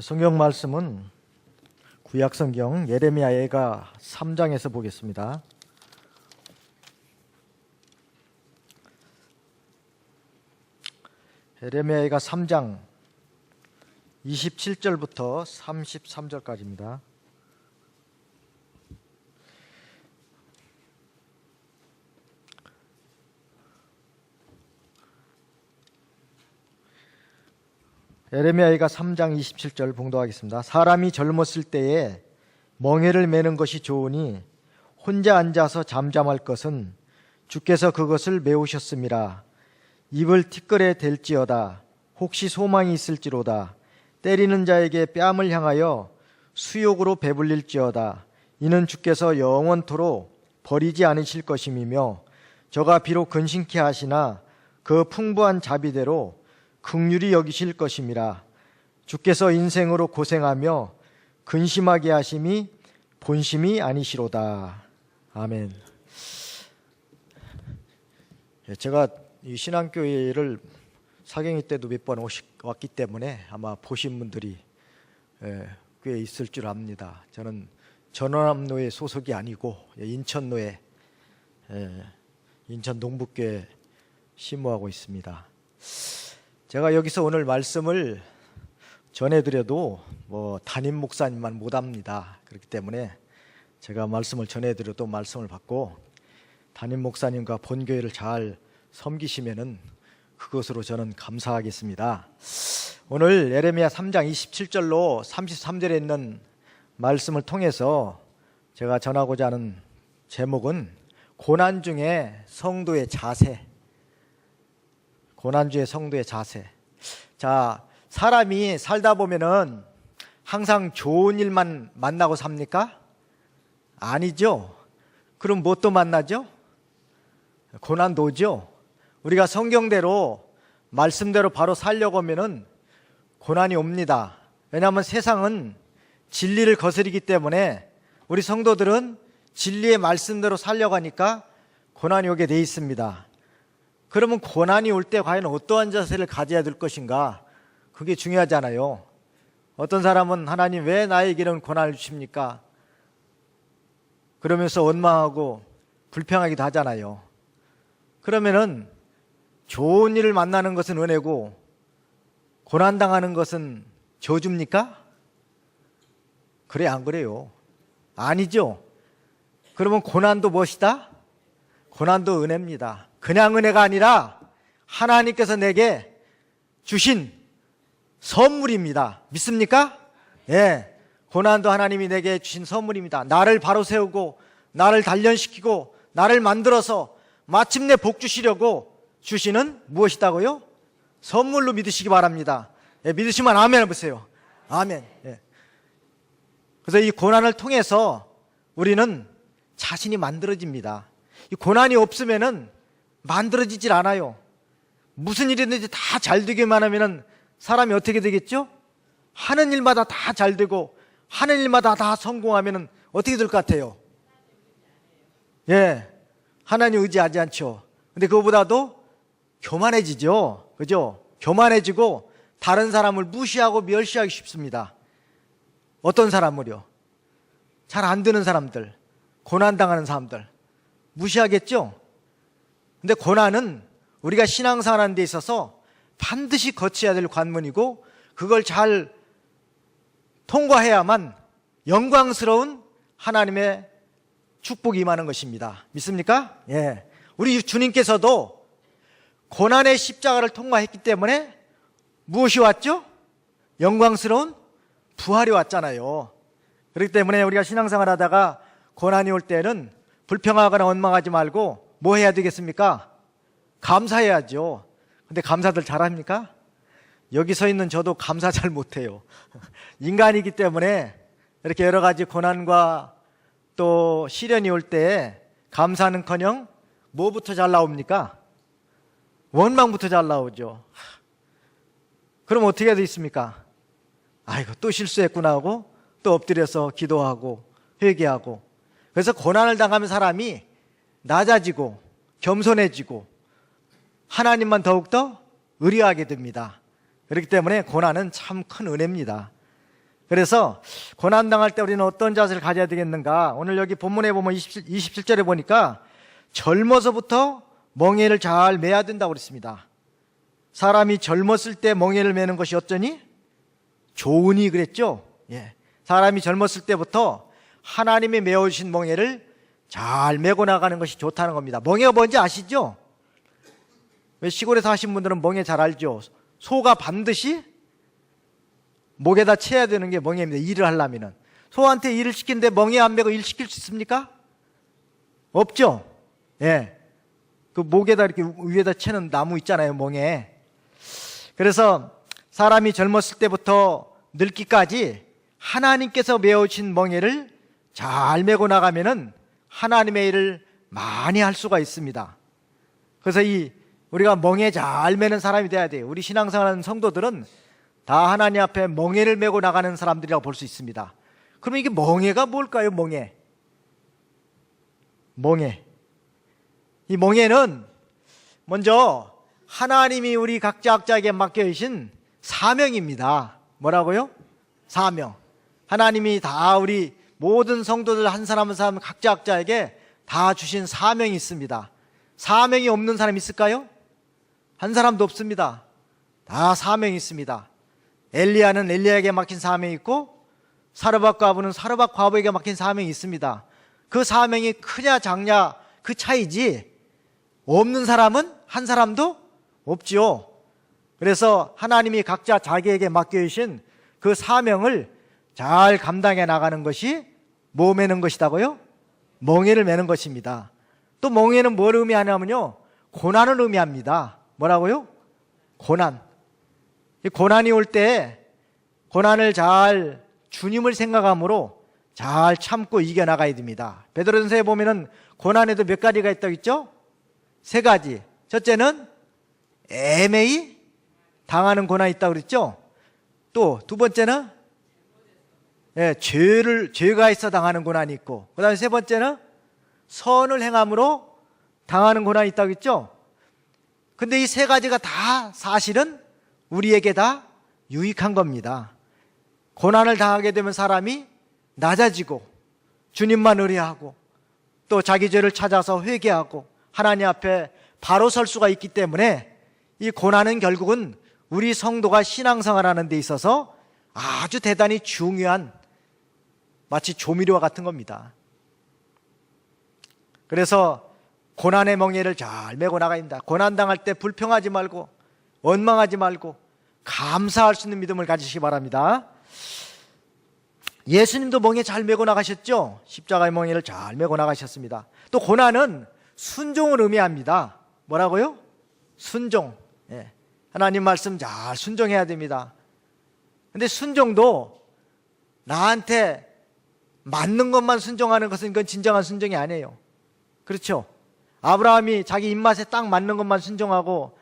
성경 말씀은 구약성경 예레미야가 3장에서 보겠습니다. 예레미야가 3장 27절부터 33절까지입니다. 예레미야가 3장 27절 봉독하겠습니다. 사람이 젊었을 때에 멍에를 매는 것이 좋으니 혼자 앉아서 잠잠할 것은 주께서 그것을 메우셨음이라. 입을 티끌에 댈지어다. 혹시 소망이 있을지로다. 때리는 자에게 뺨을 향하여 수욕으로 배불릴지어다. 이는 주께서 영원토록 버리지 않으실 것임이며 저가 비록 근심케 하시나 그 풍부한 자비대로 긍휼히 여기실 것임이라. 주께서 인생으로 고생하며 근심하게 하심이 본심이 아니시로다. 아멘. 제가 이 신앙교회를 사경이 때도 몇 번 왔기 때문에 아마 보신 분들이 꽤 있을 줄 압니다. 저는 전원암노회 소속이 아니고 인천노회, 인천 동북교회 심호하고 있습니다. 제가 여기서 오늘 말씀을 전해드려도 담임 목사님만 못합니다. 그렇기 때문에 제가 말씀을 전해드려도 말씀을 받고 담임 목사님과 본교회를 잘 섬기시면은 그것으로 저는 감사하겠습니다. 오늘 예레미야 3장 27절로 33절에 있는 말씀을 통해서 제가 전하고자 하는 제목은 고난 중에 성도의 자세. 고난 중에 성도의 자세. 자, 사람이 살다 보면은 항상 좋은 일만 만나고 삽니까? 아니죠. 그럼 뭣도 만나죠? 고난도 오죠. 우리가 성경대로 말씀대로 바로 살려고 하면은 고난이 옵니다. 왜냐하면 세상은 진리를 거스르기 때문에 우리 성도들은 진리의 말씀대로 살려고 하니까 고난이 오게 돼 있습니다. 그러면 고난이 올 때 과연 어떠한 자세를 가져야 될 것인가? 그게 중요하잖아요. 어떤 사람은 하나님 왜 나에게는 고난을 주십니까? 그러면서 원망하고 불평하기도 하잖아요. 그러면은 좋은 일을 만나는 것은 은혜고 고난당하는 것은 저주입니까? 그래 안 그래요? 아니죠. 그러면 고난도 무엇이다? 고난도 은혜입니다. 그냥 은혜가 아니라 하나님께서 내게 주신 선물입니다. 믿습니까? 예. 고난도 하나님이 내게 주신 선물입니다. 나를 바로 세우고 나를 단련시키고 나를 만들어서 마침내 복 주시려고 주시는 무엇이다고요? 선물로 믿으시기 바랍니다. 예, 믿으시면 아멘 해보세요. 아멘. 예. 그래서 이 고난을 통해서 우리는 자신이 만들어집니다. 이 고난이 없으면은 만들어지질 않아요. 무슨 일이든지 다 잘 되기만 하면은 사람이 어떻게 되겠죠? 하는 일마다 다 잘 되고 하는 일마다 다 성공하면은 어떻게 될 것 같아요? 예, 하나님 의지하지 않죠. 근데 그거보다도 교만해지죠. 그죠? 교만해지고 다른 사람을 무시하고 멸시하기 쉽습니다. 어떤 사람을요? 잘 안 되는 사람들, 고난당하는 사람들 무시하겠죠? 근데 고난은 우리가 신앙생활하는 데 있어서 반드시 거쳐야 될 관문이고 그걸 잘 통과해야만 영광스러운 하나님의 축복이 임하는 것입니다. 믿습니까? 예. 우리 주님께서도 고난의 십자가를 통과했기 때문에 무엇이 왔죠? 영광스러운 부활이 왔잖아요. 그렇기 때문에 우리가 신앙생활 하다가 고난이 올 때는 불평하거나 원망하지 말고 뭐 해야 되겠습니까? 감사해야죠. 근데 감사들 잘합니까? 여기 서 있는 저도 감사 잘 못해요. 인간이기 때문에 이렇게 여러 가지 고난과 또 시련이 올 때 감사는커녕 뭐부터 잘 나옵니까? 원망부터 잘 나오죠. 그럼 어떻게 해야 되겠습니까? 아이고 또 실수했구나 하고 또 엎드려서 기도하고 회개하고. 그래서 고난을 당하면 사람이 낮아지고 겸손해지고 하나님만 더욱더 의뢰하게 됩니다. 그렇기 때문에 고난은 참 큰 은혜입니다. 그래서 고난당할 때 우리는 어떤 자세를 가져야 되겠는가? 오늘 여기 본문에 보면 27절에 보니까 젊어서부터 멍에를 잘 매야 된다고 그랬습니다. 사람이 젊었을 때 멍에를 매는 것이 어쩌니? 좋으니 그랬죠? 예. 사람이 젊었을 때부터 하나님이 메어주신 멍에를 잘 메고 나가는 것이 좋다는 겁니다. 멍에가 뭔지 아시죠? 왜 시골에서 하신 분들은 멍에 잘 알죠? 소가 반드시 목에다 채야 되는 게 멍에입니다. 일을 하려면은. 소한테 일을 시키는데 멍에 안 메고 일 시킬 수 있습니까? 없죠? 예. 그 목에다 이렇게 위에다 채는 나무 있잖아요, 멍에. 그래서 사람이 젊었을 때부터 늙기까지 하나님께서 메어주신 멍에를 잘 메고 나가면은 하나님의 일을 많이 할 수가 있습니다. 그래서 우리가 멍에 잘 매는 사람이 돼야 돼요. 우리 신앙생활하는 성도들은 다 하나님 앞에 멍에를 메고 나가는 사람들이라고 볼 수 있습니다. 그럼 이게 멍에가 뭘까요? 멍에. 이 멍에는 먼저 하나님이 우리 각자에게 맡겨주신 사명입니다. 뭐라고요? 사명. 하나님이 다 우리 모든 성도들 한 사람 한 사람 각자에게 다 주신 사명이 있습니다. 사명이 없는 사람 있을까요? 한 사람도 없습니다. 다 사명이 있습니다. 엘리야는 엘리야에게 맡긴 사명이 있고 사르밧 과부는 사르밧 과부에게 맡긴 사명이 있습니다. 그 사명이 크냐 작냐 그 차이지 없는 사람은 한 사람도 없지요. 그래서 하나님이 각자 자기에게 맡겨주신 그 사명을 잘 감당해 나가는 것이 뭐 매는 것이다고요? 멍에를 매는 것입니다. 또 멍에는 뭘 의미하냐면요, 고난을 의미합니다. 뭐라고요? 고난. 이 고난이 올 때 고난을 잘 주님을 생각함으로 잘 참고 이겨나가야 됩니다. 베드로전서에 보면은 고난에도 몇 가지가 있다고 했죠? 3가지. 첫째는 애매히 당하는 고난이 있다고 그랬죠? 또 두 번째는 죄가 있어 당하는 고난이 있고, 그 다음에 3번째는 선을 행함으로 당하는 고난이 있다고 했죠? 근데 이 3가지가 다 사실은 우리에게 다 유익한 겁니다. 고난을 당하게 되면 사람이 낮아지고 주님만 의뢰하고 또 자기 죄를 찾아서 회개하고 하나님 앞에 바로 설 수가 있기 때문에 이 고난은 결국은 우리 성도가 신앙생활하는 데 있어서 아주 대단히 중요한 마치 조미료와 같은 겁니다. 그래서 고난의 멍에를 잘 메고 나가야 합니다. 고난당할 때 불평하지 말고 원망하지 말고 감사할 수 있는 믿음을 가지시기 바랍니다. 예수님도 멍에 잘 메고 나가셨죠? 십자가의 멍에를 잘 메고 나가셨습니다. 또 고난은 순종을 의미합니다. 뭐라고요? 순종. 하나님 말씀 잘 순종해야 됩니다. 근데 순종도 나한테 맞는 것만 순종하는 것은 그건 진정한 순종이 아니에요. 그렇죠? 아브라함이 자기 입맛에 딱 맞는 것만 순종하고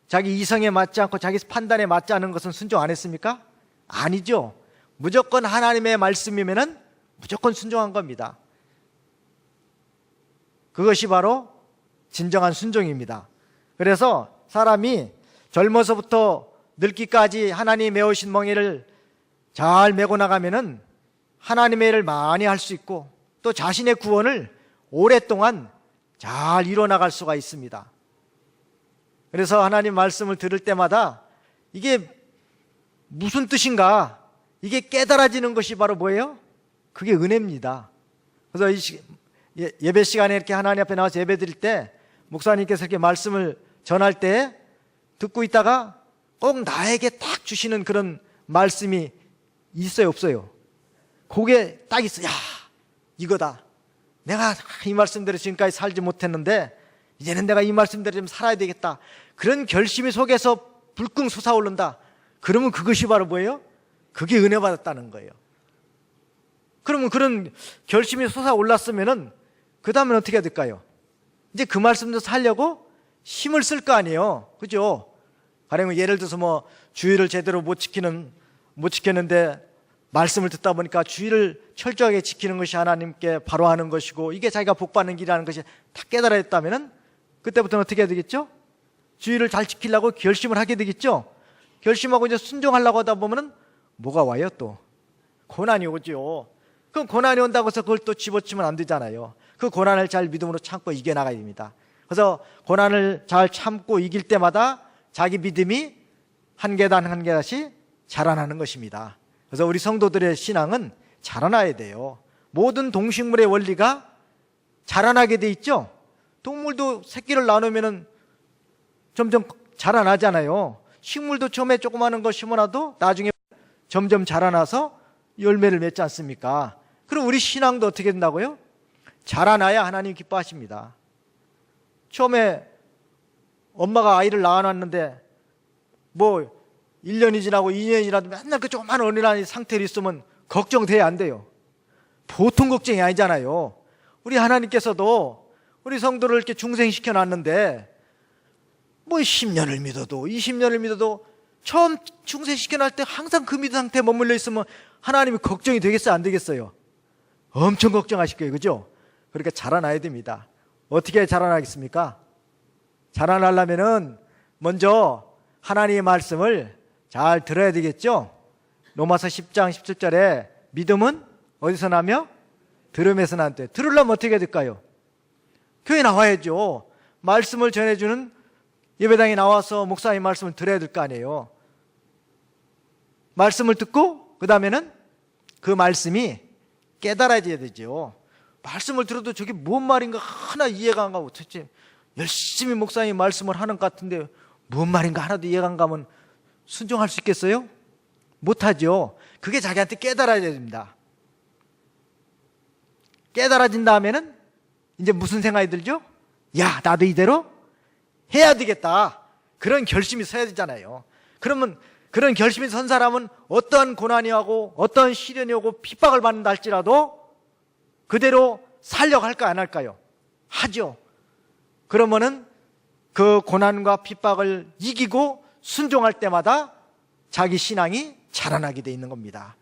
자기 이성에 맞지 않고 자기 판단에 맞지 않은 것은 순종 안 했습니까? 아니죠. 무조건 하나님의 말씀이면은 무조건 순종한 겁니다. 그것이 바로 진정한 순종입니다. 그래서 사람이 젊어서부터 늙기까지 하나님이 메우신 멍에를 잘 메고 나가면은 하나님의 일을 많이 할 수 있고 또 자신의 구원을 오랫동안 잘 이뤄나갈 수가 있습니다. 그래서 하나님 말씀을 들을 때마다 이게 무슨 뜻인가, 이게 깨달아지는 것이 바로 뭐예요? 그게 은혜입니다. 그래서 예배 시간에 이렇게 하나님 앞에 나와서 예배 드릴 때 목사님께서 이렇게 말씀을 전할 때 듣고 있다가 꼭 나에게 딱 주시는 그런 말씀이 있어요, 없어요? 그게 딱 있어. 야, 이거다. 내가 이 말씀대로 지금까지 살지 못했는데 이제는 내가 이 말씀대로 좀 살아야 되겠다. 그런 결심이 속에서 불끈 솟아오른다. 그러면 그것이 바로 뭐예요? 그게 은혜 받았다는 거예요. 그러면 그런 결심이 솟아올랐으면은 그 다음엔 어떻게 해야 될까요? 이제 그 말씀도 살려고 힘을 쓸 거 아니에요. 그죠? 가령 예를 들어서 뭐 주의를 제대로 못 지켰는데 말씀을 듣다 보니까 주의를 철저하게 지키는 것이 하나님께 바로 하는 것이고 이게 자기가 복받는 길이라는 것이 다 깨달았다면은 그때부터는 어떻게 해야 되겠죠? 주의를 잘 지키려고 결심을 하게 되겠죠? 결심하고 이제 순종하려고 하다 보면은 뭐가 와요 또? 고난이 오죠. 그럼 고난이 온다고 해서 그걸 또 집어치면 안 되잖아요. 그 고난을 잘 믿음으로 참고 이겨나가야 됩니다. 그래서 고난을 잘 참고 이길 때마다 자기 믿음이 한 계단 한 계단씩 자라나는 것입니다. 그래서 우리 성도들의 신앙은 자라나야 돼요. 모든 동식물의 원리가 자라나게 돼 있죠. 동물도 새끼를 낳으면 점점 자라나잖아요. 식물도 처음에 조그마한 거 심어놔도 나중에 점점 자라나서 열매를 맺지 않습니까? 그럼 우리 신앙도 어떻게 된다고요? 자라나야 하나님 기뻐하십니다. 처음에 엄마가 아이를 낳아놨는데 뭐 1년이 지나고 2년이 지나도 맨날 그 조그만 어린아이 상태로 있으면 걱정돼야 안 돼요. 보통 걱정이 아니잖아요. 우리 하나님께서도 우리 성도를 이렇게 중생시켜 놨는데 뭐 10년을 믿어도 20년을 믿어도 처음 중생시켜 놨을 때 항상 그 믿음 상태에 머물러 있으면 하나님이 걱정이 되겠어요, 안 되겠어요? 엄청 걱정하실 거예요, 그죠? 그러니까 자라나야 됩니다. 어떻게 자라나겠습니까? 자라나려면은 먼저 하나님의 말씀을 잘 들어야 되겠죠? 로마서 10장 17절에 믿음은 어디서 나며? 들음에서 난대. 들으려면 어떻게 해야 될까요? 교회 나와야죠. 말씀을 전해주는 예배당에 나와서 목사님 말씀을 들어야 될 거 아니에요. 말씀을 듣고 그 다음에는 그 말씀이 깨달아져야 되죠. 말씀을 들어도 저게 뭔 말인가 하나 이해가 안 가고 도대체 열심히 목사님 말씀을 하는 것 같은데 뭔 말인가 하나도 이해가 안 가면 순종할 수 있겠어요? 못하죠. 그게 자기한테 깨달아져야 됩니다. 깨달아진 다음에는 이제 무슨 생각이 들죠? 야, 나도 이대로 해야 되겠다. 그런 결심이 서야 되잖아요. 그러면 그런 결심이 선 사람은 어떠한 고난이 오고 어떠한 시련이 오고 핍박을 받는다 할지라도 그대로 살려고 할까 안 할까요? 하죠. 그러면은 그 고난과 핍박을 이기고 순종할 때마다 자기 신앙이 자라나게 돼 있는 겁니다.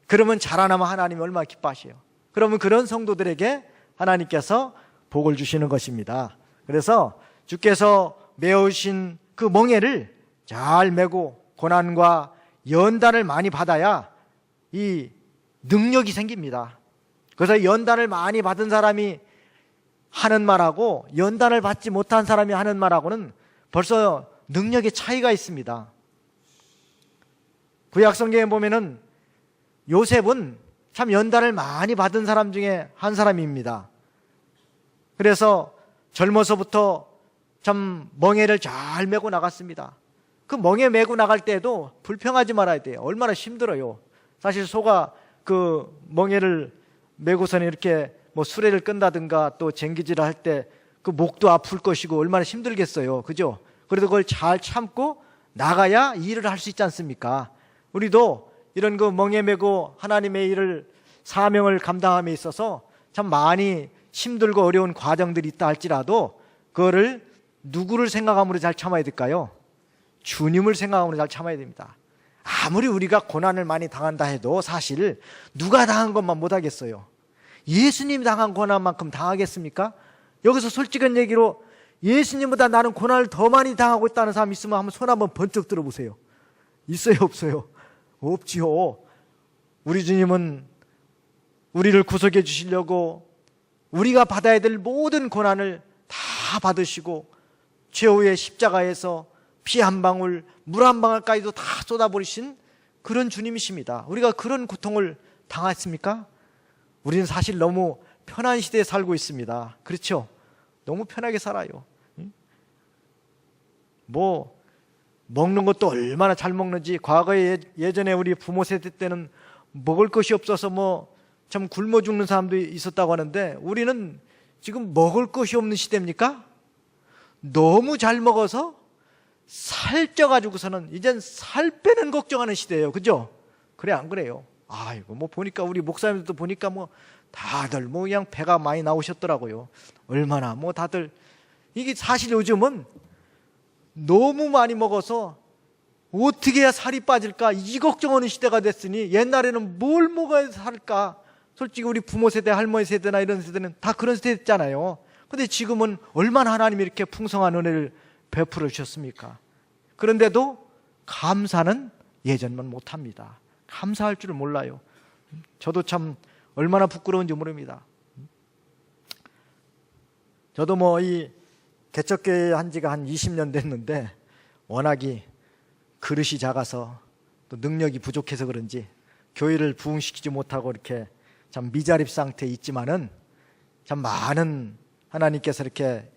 그러면 자라나면 하나님이 얼마나 기뻐하셔요. 그러면 그런 성도들에게 하나님께서 복을 주시는 것입니다. 그래서 주께서 메우신 그 멍에를 잘 메고 고난과 연단을 많이 받아야 이 능력이 생깁니다. 그래서 연단을 많이 받은 사람이 하는 말하고 연단을 받지 못한 사람이 하는 말하고는 벌써 능력의 차이가 있습니다. 구약성경에 보면은 요셉은 참 연단을 많이 받은 사람 중에 한 사람입니다. 그래서 젊어서부터 참 멍에를 잘 메고 나갔습니다. 그 멍에 메고 나갈 때도 불평하지 말아야 돼요. 얼마나 힘들어요. 사실 소가 그 멍에를 메고서는 이렇게 뭐 수레를 끈다든가 또 쟁기질을 할 때 그 목도 아플 것이고 얼마나 힘들겠어요. 그죠? 그래도 그걸 잘 참고 나가야 일을 할 수 있지 않습니까? 우리도 이런 그 멍에 메고 하나님의 일을 사명을 감당함에 있어서 참 많이 힘들고 어려운 과정들이 있다 할지라도 그거를 누구를 생각함으로 잘 참아야 될까요? 주님을 생각함으로 잘 참아야 됩니다. 아무리 우리가 고난을 많이 당한다 해도 사실 누가 당한 것만 못하겠어요. 예수님이 당한 고난만큼 당하겠습니까? 여기서 솔직한 얘기로 예수님보다 나는 고난을 더 많이 당하고 있다는 사람 있으면 한번 손 한번 번쩍 들어보세요. 있어요, 없어요? 없지요. 우리 주님은 우리를 구속해 주시려고 우리가 받아야 될 모든 고난을 다 받으시고 최후의 십자가에서 피 한 방울, 물 한 방울까지도 다 쏟아버리신 그런 주님이십니다. 우리가 그런 고통을 당했습니까? 우리는 사실 너무 편한 시대에 살고 있습니다. 그렇죠? 너무 편하게 살아요. 뭐 먹는 것도 얼마나 잘 먹는지. 과거에 예전에 우리 부모 세대 때는 먹을 것이 없어서 뭐 참 굶어 죽는 사람도 있었다고 하는데 우리는 지금 먹을 것이 없는 시대입니까? 너무 잘 먹어서 살쪄가지고서는 이젠 살 빼는 걱정하는 시대예요. 그죠? 그래 안 그래요? 아이고 뭐 보니까 우리 목사님들도 보니까 뭐 다들 뭐 그냥 배가 많이 나오셨더라고요. 얼마나 뭐 다들 이게 사실 요즘은 너무 많이 먹어서 어떻게 해야 살이 빠질까 이 걱정하는 시대가 됐으니 옛날에는 뭘 먹어야 살까. 솔직히 우리 부모 세대, 할머니 세대나 이런 세대는 다 그런 세대였잖아요. 근데 지금은 얼마나 하나님이 이렇게 풍성한 은혜를 베풀어 주셨습니까? 그런데도 감사는 예전만 못합니다. 감사할 줄을 몰라요. 저도 참 얼마나 부끄러운지 모릅니다. 저도 뭐 이 개척교회 한 지가 한 20년 됐는데 워낙이 그릇이 작아서 또 능력이 부족해서 그런지 교회를 부흥시키지 못하고 이렇게 참 미자립 상태에 있지만은 참 많은 하나님께서 이렇게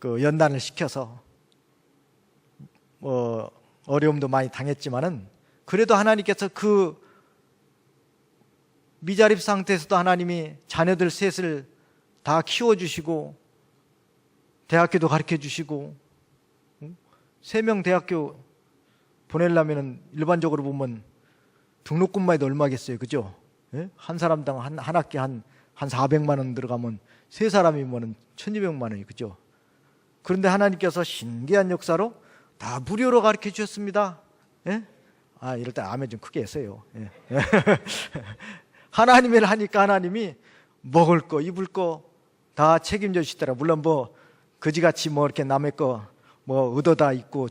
그 연단을 시켜서 뭐 어려움도 많이 당했지만은 그래도 하나님께서 그 미자립 상태에서도 하나님이 자녀들 셋을 다 키워주시고 대학교도 가르쳐주시고 3명 대학교 보내려면 일반적으로 보면 등록금만 해도 얼마겠어요, 그죠? 예? 한 사람당 한 학기 한 400만 원 들어가면 3사람이면 1200만 원이, 그죠? 그런데 하나님께서 신기한 역사로 다 무료로 가르쳐 주셨습니다. 예? 이럴 때 아멘 좀 크게 했어요. 예. 하나님을 하니까 하나님이 먹을 거 입을 거 다 책임져 주시더라. 물론 뭐 그지같이 뭐 이렇게 남의 거 뭐 얻어다 입고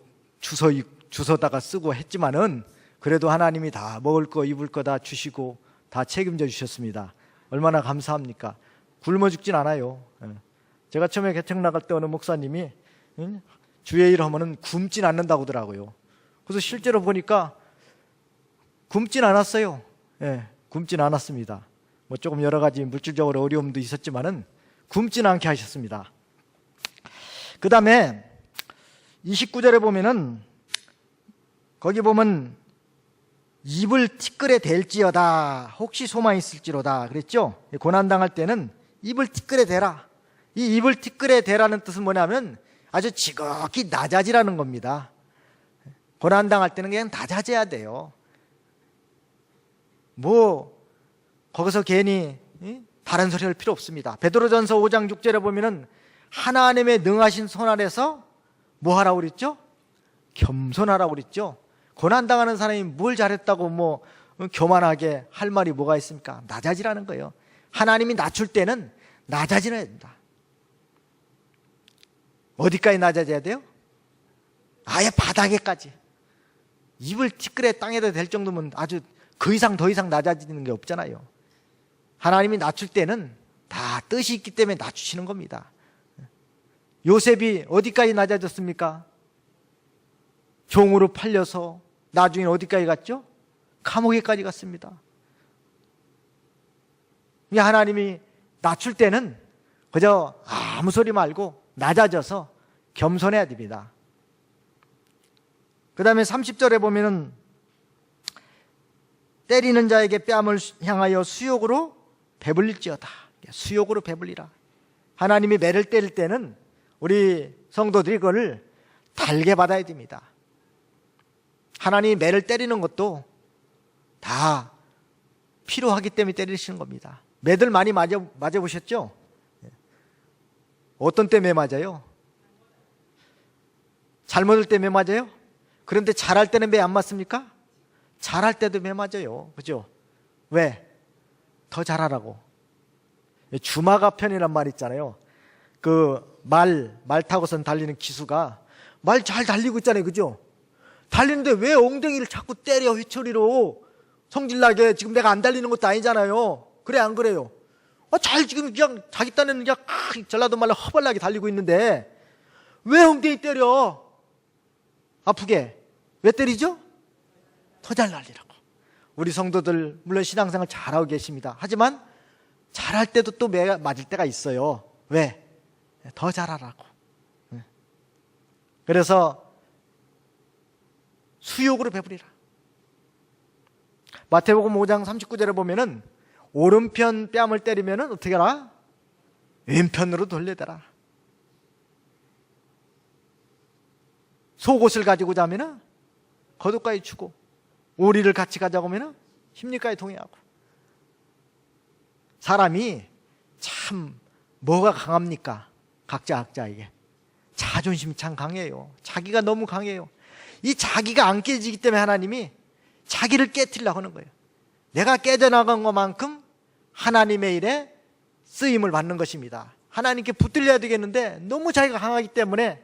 주워다가 쓰고 했지만은 그래도 하나님이 다 먹을 거 입을 거 다 주시고 다 책임져 주셨습니다. 얼마나 감사합니까? 굶어 죽진 않아요. 제가 처음에 개척 나갈 때 어느 목사님이 주의 일 하면은 굶진 않는다고 하더라고요. 그래서 실제로 보니까 굶진 않았어요. 예, 굶진 않았습니다. 뭐 조금 여러 가지 물질적으로 어려움도 있었지만은 굶진 않게 하셨습니다. 그 다음에 29절에 보면은 거기 보면 입을 티끌에 댈지어다 혹시 소망 있을지로다 그랬죠? 고난당할 때는 입을 티끌에 대라. 이 입을 티끌에 대라는 뜻은 뭐냐면 아주 지극히 낮아지라는 겁니다. 고난당할 때는 그냥 낮아져야 돼요. 뭐 거기서 괜히 다른 소리 할 필요 없습니다. 베드로전서 5장 6절에 보면은 하나님의 능하신 손 아래서 뭐 하라고 그랬죠? 겸손하라고 그랬죠? 고난당하는 사람이 뭘 잘했다고 뭐 교만하게 할 말이 뭐가 있습니까? 낮아지라는 거예요. 하나님이 낮출 때는 낮아지어야 된다. 어디까지 낮아져야 돼요? 아예 바닥에까지. 입을 티끌에 땅에다 댈 정도면 아주 그 이상 더 이상 낮아지는 게 없잖아요. 하나님이 낮출 때는 다 뜻이 있기 때문에 낮추시는 겁니다. 요셉이 어디까지 낮아졌습니까? 종으로 팔려서 나중에 어디까지 갔죠? 감옥에까지 갔습니다. 하나님이 낮출 때는 그저 아무 소리 말고 낮아져서 겸손해야 됩니다. 그 다음에 30절에 보면은 때리는 자에게 뺨을 향하여 수욕으로 배불릴지어다. 수욕으로 배불리라. 하나님이 매를 때릴 때는 우리 성도들이 그걸 달게 받아야 됩니다. 하나님이 매를 때리는 것도 다 필요하기 때문에 때리시는 겁니다. 매들 많이 맞아보셨죠? 어떤 때 매 맞아요? 잘못할 때 매 맞아요? 그런데 잘할 때는 매 안 맞습니까? 잘할 때도 매 맞아요. 그죠? 왜? 더 잘하라고. 주마가 편이란 말 있잖아요. 말 타고선 달리는 기수가 말 잘 달리고 있잖아요. 그죠? 달리는데 왜 엉덩이를 자꾸 때려 휘처리로 성질나게. 지금 내가 안 달리는 것도 아니잖아요. 그래 안 그래요? 잘 지금 그냥 자기 딴에는 그냥 전라도 말로 허벌나게 달리고 있는데 왜 엉덩이 때려? 아프게. 왜 때리죠? 더 잘 달리라고. 우리 성도들 물론 신앙생활 잘하고 계십니다. 하지만 잘할 때도 또 맞을 때가 있어요. 왜? 더 잘하라고. 그래서 수욕으로 배부리라. 마태복음 5장 39절에 보면은 오른편 뺨을 때리면은 어떻게 하라? 왼편으로 돌려대라. 속옷을 가지고 자면은 겉옷까지 주고, 오리를 같이 가자고 하면은 힘리까지 동의하고. 사람이 참 뭐가 강합니까? 각자에게 자존심이 참 강해요. 자기가 너무 강해요. 이 자기가 안 깨지기 때문에 하나님이 자기를 깨트리려고 하는 거예요. 내가 깨져나간 것만큼 하나님의 일에 쓰임을 받는 것입니다. 하나님께 붙들려야 되겠는데 너무 자기가 강하기 때문에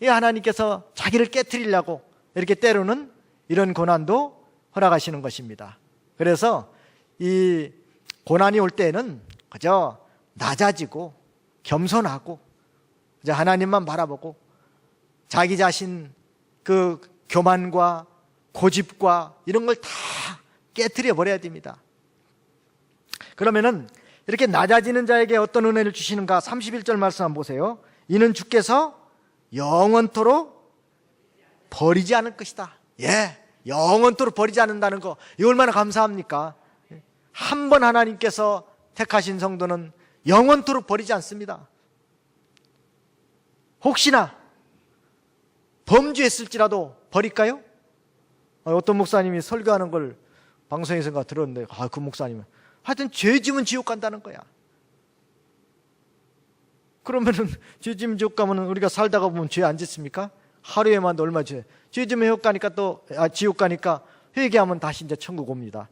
이 하나님께서 자기를 깨트리려고 이렇게 때로는 이런 고난도 허락하시는 것입니다. 그래서 이 고난이 올 때는 그저 낮아지고 겸손하고 그저 하나님만 바라보고 자기 자신 그 교만과 고집과 이런 걸 다 깨트려 버려야 됩니다. 그러면은 이렇게 낮아지는 자에게 어떤 은혜를 주시는가? 31절 말씀 한번 보세요. 이는 주께서 영원토록 버리지 않을 것이다. 영원토록 버리지 않는다는 거, 이거 얼마나 감사합니까? 한 번 하나님께서 택하신 성도는 영원토록 버리지 않습니다. 혹시나 범죄했을지라도 버릴까요? 어떤 목사님이 설교하는 걸 방송에서 들었는데, 그 목사님은 하여튼 죄 지면 지옥 간다는 거야. 그러면은 죄 지면 지옥 가면 우리가 살다가 보면 죄 안 짓습니까? 하루에만 얼마 죄 지면 지옥 가니까 또 지옥 가니까 회개하면 다시 이제 천국 옵니다.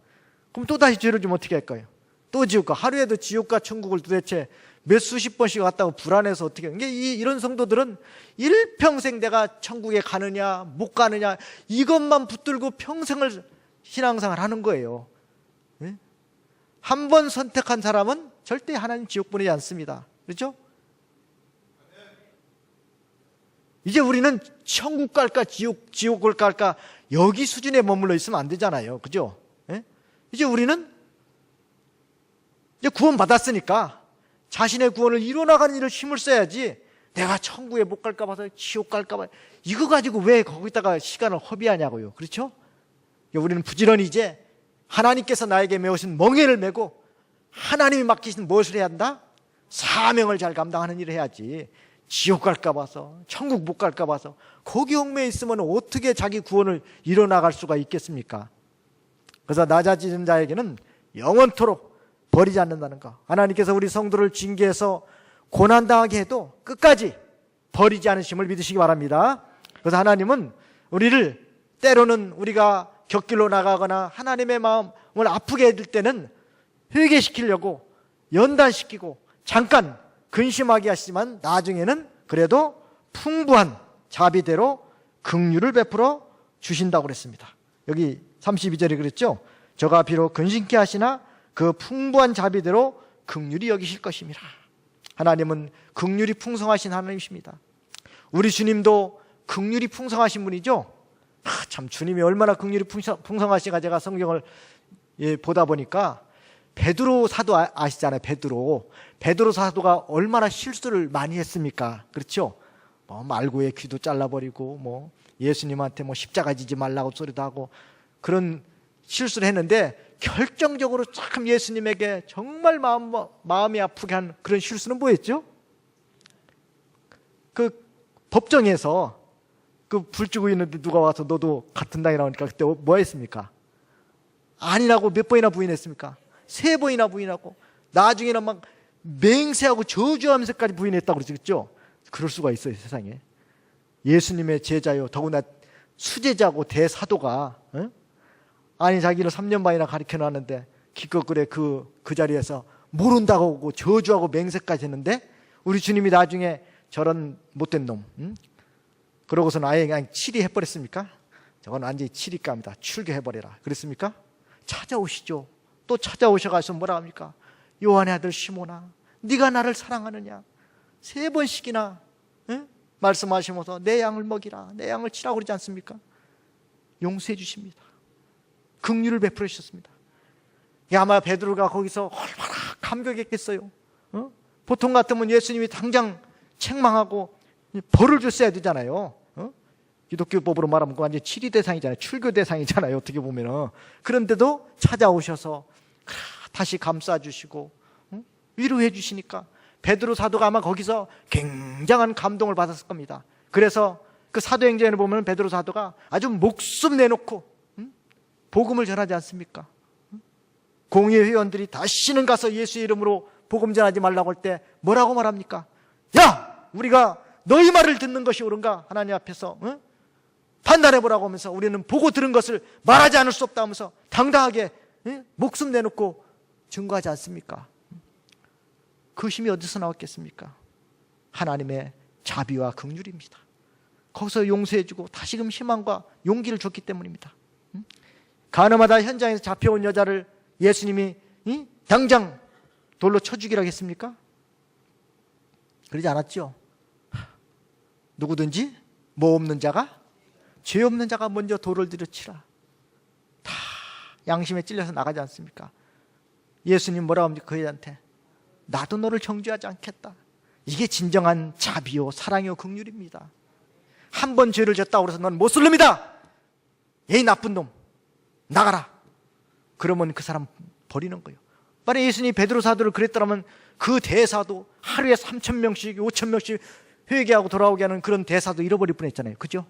그럼 또 다시 죄를 좀 어떻게 할까요? 또 지옥 가. 하루에도 지옥과 천국을 도대체 몇 수십 번씩 갔다고 불안해서 어떻게 해요? 이런 성도들은 일평생 내가 천국에 가느냐 못 가느냐 이것만 붙들고 평생을 신앙생활 하는 거예요. 한 번 선택한 사람은 절대 하나님 지옥 보내지 않습니다. 그렇죠? 이제 우리는 천국 갈까 지옥을 갈까 여기 수준에 머물러 있으면 안 되잖아요. 그죠? 이제 우리는 이제 구원 받았으니까 자신의 구원을 이뤄나가는 일을 힘을 써야지, 내가 천국에 못 갈까 봐서 지옥 갈까 봐 이거 가지고 왜 거기다가 시간을 허비하냐고요. 그렇죠? 우리는 부지런히 이제 하나님께서 나에게 메우신 멍에를 메고 하나님이 맡기신 무엇을 해야 한다? 사명을 잘 감당하는 일을 해야지, 지옥 갈까 봐서 천국 못 갈까 봐서 거기 얽매여 있으면 어떻게 자기 구원을 이뤄나갈 수가 있겠습니까? 그래서 낮아지는 자에게는 영원토록 버리지 않는다는 거. 하나님께서 우리 성도를 징계해서 고난당하게 해도 끝까지 버리지 않으심을 믿으시기 바랍니다. 그래서 하나님은 우리를 때로는 우리가 곁길로 나가거나 하나님의 마음을 아프게 해줄 때는 회개시키려고 연단시키고 잠깐 근심하게 하시지만 나중에는 그래도 풍부한 자비대로 긍휼을 베풀어 주신다고 그랬습니다. 여기 32절에 그랬죠. 저가 비록 근심케 하시나 그 풍부한 자비대로 긍휼히 여기실 것입니다. 하나님은 긍휼이 풍성하신 하나님이십니다. 우리 주님도 긍휼이 풍성하신 분이죠. 참 주님이 얼마나 긍휼이 풍성하신가 제가 성경을 보다 보니까 베드로 사도 아시잖아요. 베드로 사도가 얼마나 실수를 많이 했습니까? 그렇죠? 말고의 귀도 잘라버리고 예수님한테 십자가 지지 말라고 소리도 하고 그런 실수를 했는데, 결정적으로 참 예수님에게 정말 마음이 아프게 한 그런 실수는 뭐였죠? 그 법정에서 그 불 쬐고 있는데 누가 와서 너도 같은 당이라고 하니까 그때 뭐 했습니까? 아니라고 몇 번이나 부인했습니까? 3번이나 부인하고 나중에는 막 맹세하고 저주하면서까지 부인했다고 그러죠. 그럴 수가 있어요, 세상에. 예수님의 제자요, 더구나 수제자고 대사도가 아니 자기를 3년 반이나 가르쳐놨는데 기껏 그래 그 자리에서 모른다고 하고 저주하고 맹세까지 했는데 우리 주님이 나중에 저런 못된 놈 그러고서는 아예 그냥 치리해버렸습니까? 저건 완전히 치리감이다, 출교해버려라 그랬습니까? 찾아오시죠. 또 찾아오셔가지고 뭐라 합니까? 요한의 아들 시몬아, 네가 나를 사랑하느냐? 3번씩이나 말씀하시면서 내 양을 먹이라, 내 양을 치라고 그러지 않습니까? 용서해 주십니다. 긍휼을 베풀어 주셨습니다. 아마 베드로가 거기서 얼마나 감격했겠어요. 보통 같으면 예수님이 당장 책망하고 벌을 줬어야 되잖아요. 기독교법으로 말하면 완전 치리 대상이잖아요. 출교 대상이잖아요. 어떻게 보면은. 그런데도 찾아오셔서 다시 감싸주시고 위로해 주시니까 베드로 사도가 아마 거기서 굉장한 감동을 받았을 겁니다. 그래서 그 사도행전에 보면 베드로 사도가 아주 목숨 내놓고 복음을 전하지 않습니까? 공회 회원들이 다시는 가서 예수의 이름으로 복음 전하지 말라고 할 때 뭐라고 말합니까? 야! 우리가 너희 말을 듣는 것이 옳은가? 하나님 앞에서 판단해보라고 하면서 우리는 보고 들은 것을 말하지 않을 수 없다 하면서 당당하게 목숨 내놓고 증거하지 않습니까? 그 힘이 어디서 나왔겠습니까? 하나님의 자비와 긍휼입니다. 거기서 용서해주고 다시금 희망과 용기를 줬기 때문입니다. 가늠하다 현장에서 잡혀온 여자를 예수님이 당장 돌로 쳐 죽이라고 했습니까? 그러지 않았죠. 누구든지 뭐 없는 자가, 죄 없는 자가 먼저 돌을 들여치라. 다 양심에 찔려서 나가지 않습니까? 예수님 뭐라고 합니까? 그 여자한테 나도 너를 정죄하지 않겠다. 이게 진정한 자비요 사랑이요 긍휼입니다. 한 번 죄를 졌다고 해서 넌 못 쓸 놈이다, 에이 나쁜 놈, 나가라. 그러면 그 사람 버리는 거예요. 만약 예수님이 베드로 사도를 그랬더라면 그 대사도 하루에 3,000명씩 5,000명씩 회개하고 돌아오게 하는 그런 대사도 잃어버릴 뻔했잖아요. 그죠?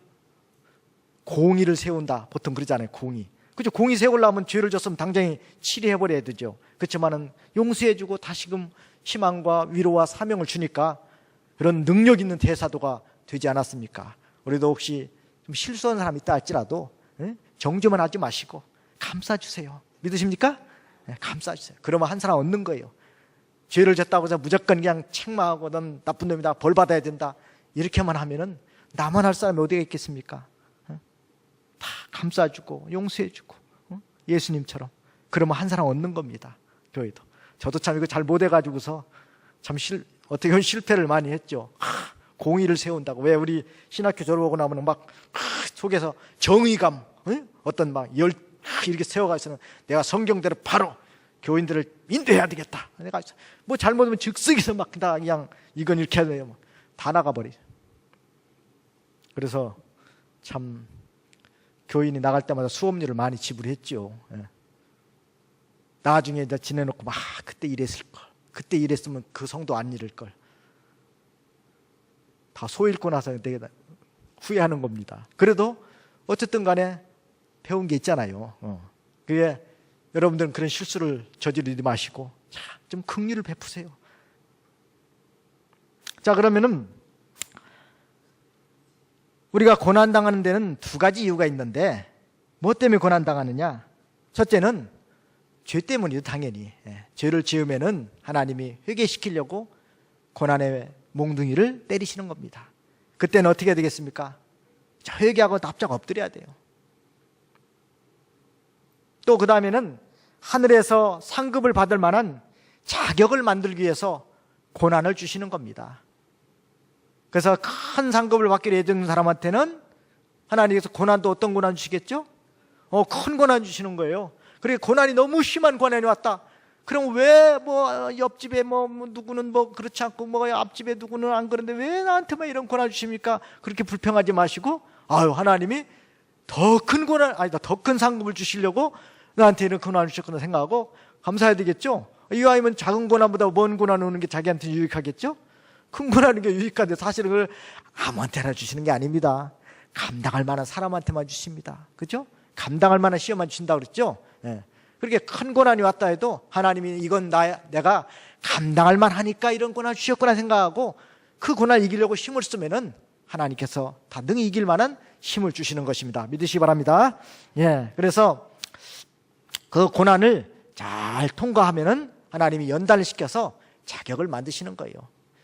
공의를 세운다 보통 그러잖아요. 공의. 그죠? 공의 세우려면 죄를 졌으면 당장에 치리해버려야 되죠. 그렇지만은 용서해주고 다시금 희망과 위로와 사명을 주니까 그런 능력 있는 대사도가 되지 않았습니까? 우리도 혹시 좀 실수한 사람이 있다 할지라도 정죄만 하지 마시고 감싸주세요. 믿으십니까? 감싸주세요. 그러면 한 사람 얻는 거예요. 죄를 졌다고 해서 무조건 그냥 책망하고 넌 나쁜 놈이다, 벌 받아야 된다, 이렇게만 하면은 나만 할 사람이 어디가 있겠습니까? 다 감싸주고 용서해주고 예수님처럼 그러면 한 사람 얻는 겁니다. 교회도. 저도 참 이거 잘 못해가지고서 참 어떻게 보면 실패를 많이 했죠. 공의를 세운다고. 왜 우리 신학교 졸업하고 나면 막 속에서 정의감, 어떤 막 이렇게 세워가지고는 내가 성경대로 바로 교인들을 인도해야 되겠다. 내가 뭐 잘못하면 즉석에서 막 다 그냥 이건 이렇게 해야 돼요. 다 나가버리죠. 그래서 참 교인이 나갈 때마다 수업료를 많이 지불했죠. 나중에 이제 지내놓고 막 그때 이랬을 걸, 그때 이랬으면 그 성도 안 잃을 걸. 다 소 잃고 나서 되게 후회하는 겁니다. 그래도 어쨌든 간에 배운 게 있잖아요. 그게 여러분들은 그런 실수를 저지르지 마시고 좀 긍휼을 베푸세요. 자, 그러면은 우리가 고난당하는 데는 두 가지 이유가 있는데 뭐 때문에 고난당하느냐? 첫째는 죄 때문이죠. 당연히. 죄를 지으면은 하나님이 회개시키려고 고난의 몽둥이를 때리시는 겁니다. 그때는 어떻게 되겠습니까? 회개하고 납작 엎드려야 돼요. 또 그 다음에는 하늘에서 상급을 받을 만한 자격을 만들기 위해서 고난을 주시는 겁니다. 그래서 큰 상급을 받기로 예정된 사람한테는 하나님께서 고난도 어떤 고난 주시겠죠? 큰 고난 주시는 거예요. 그리고 고난이 너무 심한 고난이 왔다. 그럼 왜 뭐 옆집에 뭐 누구는 뭐 그렇지 않고 뭐 앞집에 누구는 안 그런데 왜 나한테만 이런 고난 주십니까? 그렇게 불평하지 마시고 하나님이 더 큰 고난, 아니다, 더 큰 상급을 주시려고 나한테 이런 고난을 주셨구나 생각하고 감사해야 되겠죠? 이왕이면 작은 고난보다 먼 고난 오는 게 자기한테 유익하겠죠? 큰 고난인 게 유익한데 사실은 그걸 아무한테나 주시는 게 아닙니다. 감당할 만한 사람한테만 주십니다. 그죠? 감당할 만한 시험만 주신다고 그랬죠? 그렇게 큰 고난이 왔다 해도 하나님이 이건 내가 감당할 만하니까 이런 고난 주셨구나 생각하고 그 고난을 이기려고 힘을 쓰면은 하나님께서 다 능히 이길 만한 힘을 주시는 것입니다. 믿으시기 바랍니다. 그래서 그 고난을 잘 통과하면은 하나님이 연단을 시켜서 자격을 만드시는 거예요.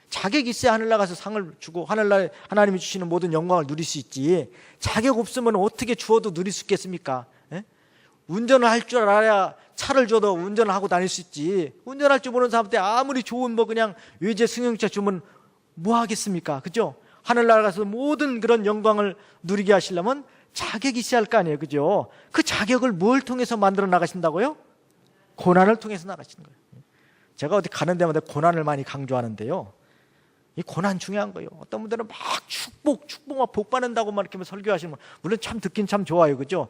자격이 있어야 하늘날 가서 상을 주고 하늘날 하나님이 주시는 모든 영광을 누릴 수 있지, 자격 없으면 어떻게 주어도 누릴 수 있겠습니까? 운전을 할 줄 알아야 차를 줘도 운전을 하고 다닐 수 있지, 운전할 줄 모르는 사람한테 아무리 좋은 뭐 그냥 외제 승용차 주면 뭐 하겠습니까? 그죠? 하늘날 가서 모든 그런 영광을 누리게 하시려면 자격이 있어야 할 거 아니에요. 그죠? 그 자격을 뭘 통해서 만들어 나가신다고요? 고난을 통해서 나가시는 거예요. 제가 어디 가는 데마다 고난을 많이 강조하는데요, 이 고난 중요한 거예요. 어떤 분들은 막 축복 막 복 받는다고 막 이렇게 설교하시는 분, 물론 참 듣긴 참 좋아요. 그죠?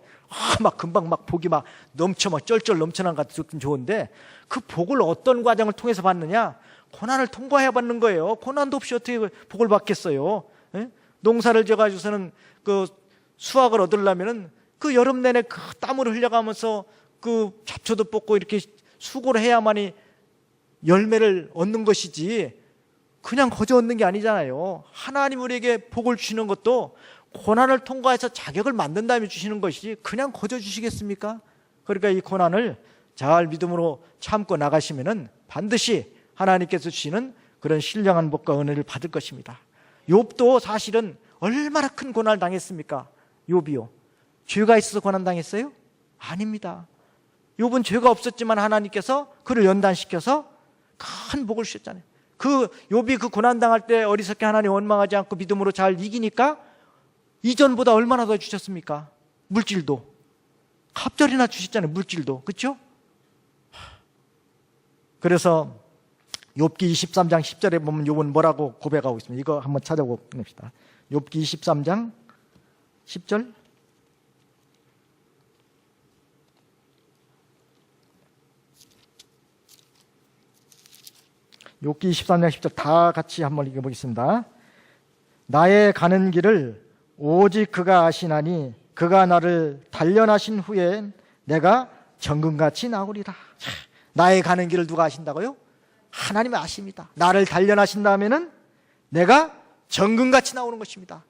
막 금방 막 복이 막 넘쳐 막 쩔쩔 넘쳐난 것 같아 듣긴 좋은데, 그 복을 어떤 과정을 통해서 받느냐? 고난을 통과해야 받는 거예요. 고난도 없이 어떻게 복을 받겠어요? 농사를 지어가지고서는 그 수확을 얻으려면은 그 여름 내내 그 땀을 흘려가면서 그 잡초도 뽑고 이렇게 수고를 해야만이 열매를 얻는 것이지, 그냥 거저 얻는 게 아니잖아요. 하나님 우리에게 복을 주시는 것도 고난을 통과해서 자격을 만든 다음에 주시는 것이지 그냥 거저 주시겠습니까? 그러니까 이 고난을 잘 믿음으로 참고 나가시면은 반드시 하나님께서 주시는 그런 신령한 복과 은혜를 받을 것입니다. 욥도 사실은 얼마나 큰 고난을 당했습니까? 욥이요. 죄가 있어서 고난 당했어요? 아닙니다. 욥은 죄가 없었지만 하나님께서 그를 연단시켜서 큰 복을 주셨잖아요. 그 욥이 그 고난 당할 때 어리석게 하나님 원망하지 않고 믿음으로 잘 이기니까 이전보다 얼마나 더 주셨습니까? 물질도 갑절이나 주셨잖아요. 물질도. 그렇죠? 그래서 욥기 23장 10절에 보면 욥은 뭐라고 고백하고 있습니다. 이거 한번 찾아보고 끝냅시다. 욥기 23장 10절. 욥기 23장 10절 다 같이 한번 읽어보겠습니다. 나의 가는 길을 오직 그가 아시나니 그가 나를 단련하신 후엔 내가 정금같이 나오리라. 나의 가는 길을 누가 아신다고요? 하나님이 아십니다. 나를 단련하신 다음에는 내가 정금같이 나오는 것입니다.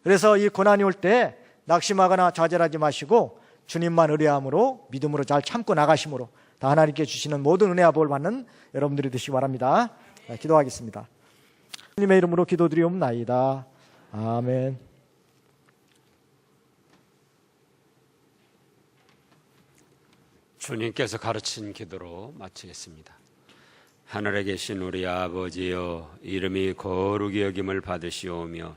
그래서 이 고난이 올 때 낙심하거나 좌절하지 마시고 주님만 의뢰함으로 믿음으로 잘 참고 나가심으로 다 하나님께 주시는 모든 은혜와 복을 받는 여러분들이 되시기 바랍니다. 자, 기도하겠습니다. 주님의 이름으로 기도드리옵나이다. 아멘. 주님께서 가르친 기도로 마치겠습니다. 하늘에 계신 우리 아버지여, 이름이 거룩히 여김을 받으시오며